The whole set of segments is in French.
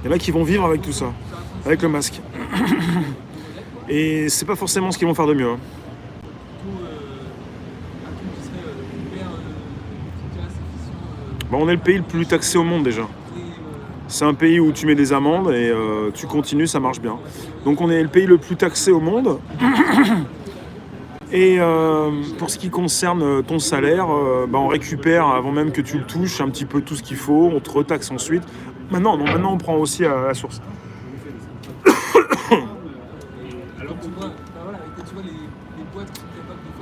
Il y en a qui vont vivre avec tout ça, avec le masque. Et c'est pas forcément ce qu'ils vont faire de mieux. Hein. Bon, on est le pays le plus taxé au monde déjà. C'est un pays où tu mets des amendes et tu continues, ça marche bien. Donc on est le pays le plus taxé au monde. Et pour ce qui concerne ton salaire, on récupère avant même que tu le touches un petit peu tout ce qu'il faut, on te retaxe ensuite. Maintenant on prend aussi à la source.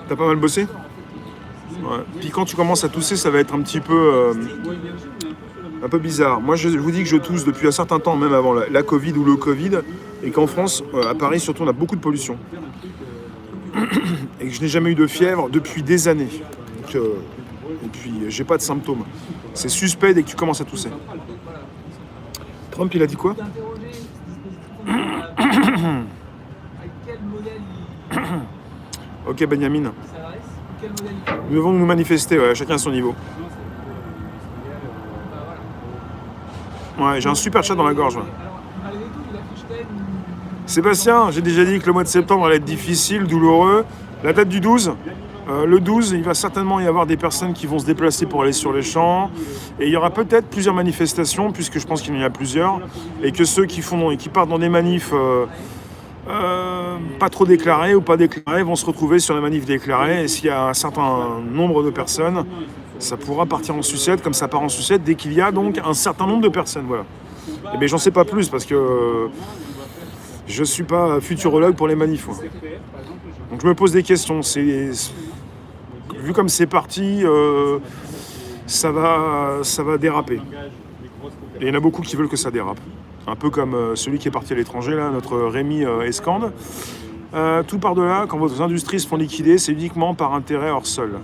T'as pas mal bossé ? Ouais. Puis quand tu commences à tousser, ça va être un petit peu bizarre. Moi, je vous dis que je tousse depuis un certain temps, même avant la Covid ou le Covid, et qu'en France, à Paris surtout, on a beaucoup de pollution. Et que je n'ai jamais eu de fièvre depuis des années. Donc, et puis, j'ai pas de symptômes. C'est suspect dès que tu commences à tousser. Trump, il a dit quoi ? Ok, Benjamin. Nous devons nous manifester, ouais, chacun à son niveau. Ouais, j'ai un super chat dans la gorge. Ouais. Sébastien, j'ai déjà dit que le mois de septembre allait être difficile, douloureux. La date du 12, le 12, il va certainement y avoir des personnes qui vont se déplacer pour aller sur les champs. Et il y aura peut-être plusieurs manifestations, puisque je pense qu'il y en a plusieurs. Et que ceux qui partent dans des manifs pas trop déclarés ou pas déclarés vont se retrouver sur les manifs déclarés. Et s'il y a un certain nombre de personnes, ça pourra partir en sucette, comme ça part en sucette, dès qu'il y a donc un certain nombre de personnes. Voilà. Et bien j'en sais pas plus, parce que je suis pas futurologue pour les manifs. Ouais. Donc je me pose des questions. Vu comme c'est parti, ça va déraper. Et il y en a beaucoup qui veulent que ça dérape. Un peu comme celui qui est parti à l'étranger, là, notre Rémi Escande. Tout par-delà, quand vos industries se font liquider, c'est uniquement par intérêt hors sol.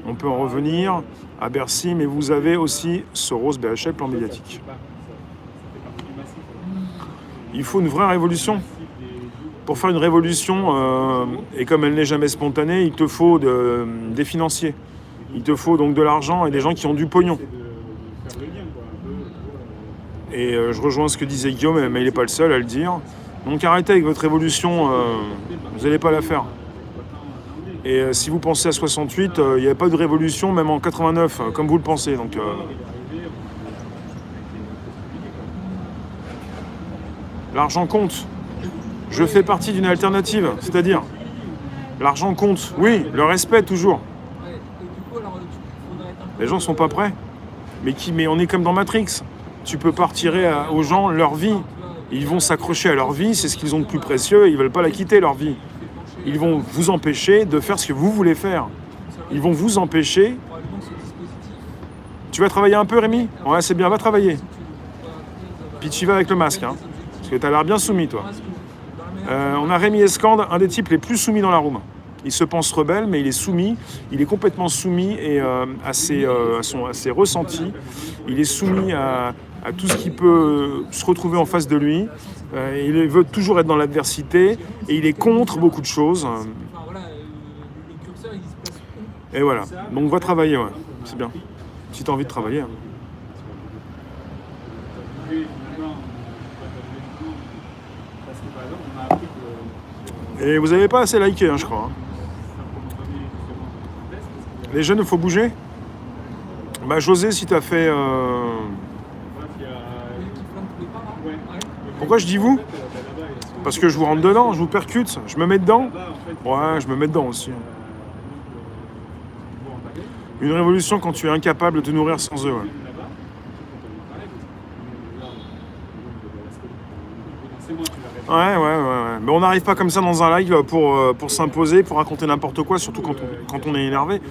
On peut en revenir à Bercy, mais vous avez aussi Soros, BHL, plan médiatique. Il faut une vraie révolution. Pour faire une révolution, et comme elle n'est jamais spontanée, il te faut des financiers. Il te faut donc de l'argent et des gens qui ont du pognon. Et je rejoins ce que disait Guillaume, mais il n'est pas le seul à le dire. Donc arrêtez avec votre révolution, vous n'allez pas la faire. Et si vous pensez à 68, il n'y avait pas de révolution, même en 89, comme vous le pensez. Donc, l'argent compte. Je fais partie d'une alternative, c'est-à-dire, l'argent compte. Oui, le respect toujours. Les gens ne sont pas prêts. Mais on est comme dans Matrix. Tu peux pas retirer aux gens leur vie. Ils vont s'accrocher à leur vie, c'est ce qu'ils ont de plus précieux, ils ne veulent pas la quitter, leur vie. Ils vont vous empêcher de faire ce que vous voulez faire. Ils vont vous empêcher... Tu vas travailler un peu, Rémi ? Ouais, c'est bien, va travailler. Puis tu y vas avec le masque, hein, parce que tu as l'air bien soumis, toi. On a Rémi Escande, un des types les plus soumis dans la room. Il se pense rebelle, mais il est soumis, il est complètement soumis et à ses ressentis. Il est soumis à tout ce qui peut se retrouver en face de lui. Il veut toujours être dans l'adversité et il est contre beaucoup de choses. Et voilà, donc va travailler, ouais. C'est bien, si tu as envie de travailler. Hein. Et vous n'avez pas assez liké, hein, je crois. Hein. Les jeunes, il faut bouger. José, si tu as fait... Pourquoi je dis vous ? Parce que je vous rentre dedans, je vous percute, je me mets dedans. Ouais, je me mets dedans aussi. Une révolution quand tu es incapable de te nourrir sans eux. Ouais. Ouais. Mais on n'arrive pas comme ça dans un live pour s'imposer, pour raconter n'importe quoi, surtout quand on est énervé.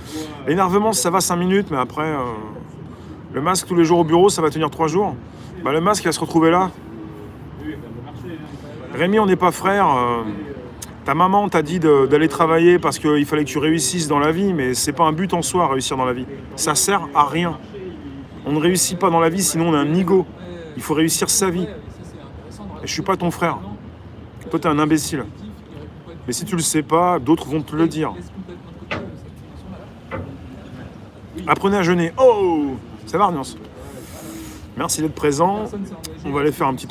L'énervement, ça va 5 minutes, mais après, le masque tous les jours au bureau, ça va tenir 3 jours. Le masque, il va se retrouver là. Rémi, on n'est pas frères. Ta maman t'a dit d'aller travailler parce qu'il fallait que tu réussisses dans la vie, mais c'est pas un but en soi, réussir dans la vie. Ça sert à rien. On ne réussit pas dans la vie, sinon on a un ego. Il faut réussir sa vie. Et je suis pas ton frère. Toi, t'es un imbécile. Mais si tu le sais pas, d'autres vont te le dire. Apprenez à jeûner. Oh, ça va, Arniance. Merci d'être présent. On va aller faire un petit